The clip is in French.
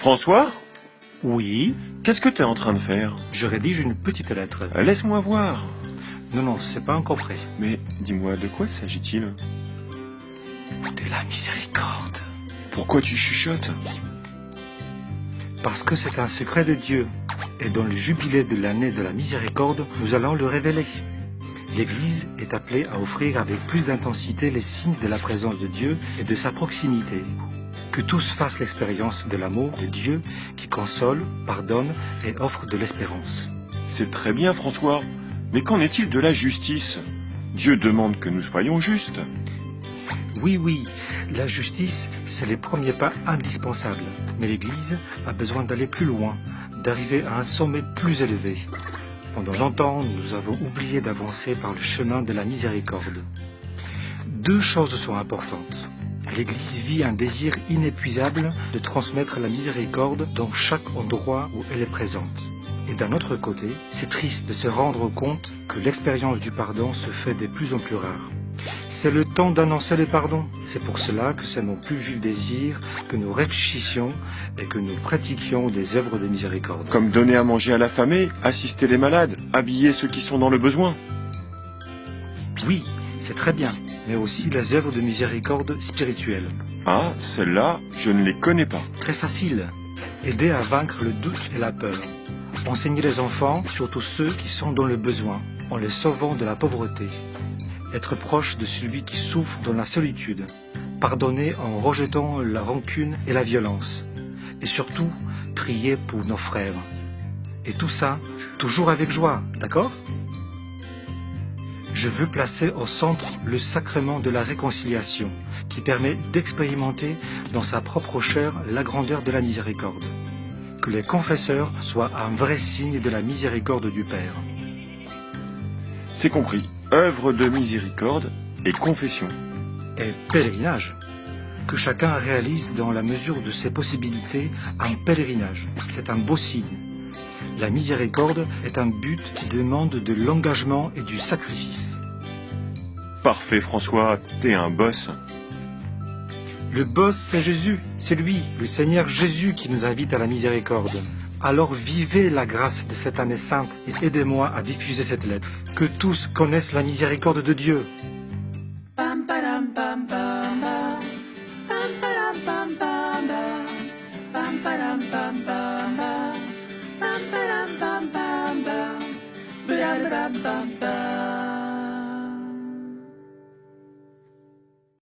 François, Oui, qu'est-ce que t'es en train de faire? je rédige une petite lettre. Laisse-moi voir. Non, c'est pas encore prêt. Mais dis-moi, de quoi s'agit-il? De la miséricorde. Pourquoi tu chuchotes? Parce que c'est un secret de Dieu. Et dans le jubilé de l'année de la miséricorde, nous allons le révéler. L'Église est appelée à offrir avec plus d'intensité les signes de la présence de Dieu et de sa proximité. Que tous fassent l'expérience de l'amour de Dieu qui console, pardonne et offre de l'espérance. C'est très bien, François. Mais qu'en est-il de la justice? Dieu demande que nous soyons justes. Oui, la justice, c'est les premiers pas indispensables. Mais l'Église a besoin d'aller plus loin, d'arriver à un sommet plus élevé. Pendant longtemps, nous avons oublié d'avancer par le chemin de la miséricorde. Deux choses sont importantes. L'Église vit un désir inépuisable de transmettre la miséricorde dans chaque endroit où elle est présente. Et d'un autre côté, c'est triste de se rendre compte que l'expérience du pardon se fait de plus en plus rare. C'est le temps d'annoncer le pardon. C'est pour cela que c'est mon plus vif désir que nous réfléchissions et que nous pratiquions des œuvres de miséricorde. Comme donner à manger à l'affamé, assister les malades, habiller ceux qui sont dans le besoin. Oui, c'est très bien, mais aussi les œuvres de miséricorde spirituelle. Ah, celles-là, je ne les connais pas. Très facile. Aider à vaincre le doute et la peur. Enseigner les enfants, surtout ceux qui sont dans le besoin, en les sauvant de la pauvreté. Être proche de celui qui souffre dans la solitude. Pardonner en rejetant la rancune et la violence. Et surtout, prier pour nos frères. Et tout ça, toujours avec joie, d'accord ? Je veux placer au centre le sacrement de la réconciliation, qui permet d'expérimenter dans sa propre chair la grandeur de la miséricorde. Que les confesseurs soient un vrai signe de la miséricorde du Père. C'est compris. Œuvre de miséricorde et confession. Et pèlerinage. Que chacun réalise dans la mesure de ses possibilités un pèlerinage. C'est un beau signe. La miséricorde est un but qui demande de l'engagement et du sacrifice. Parfait, François, t'es un boss. Le boss, c'est Jésus. C'est lui, le Seigneur Jésus, qui nous invite à la miséricorde. Alors vivez la grâce de cette année sainte et aidez-moi à diffuser cette lettre. Que tous connaissent la miséricorde de Dieu. Pam padam pam pam pam. Pam padam pam pam pam. Pam padam pam pam pam. Pam padam pam pam pam. Ba-da-da-bam pam pam.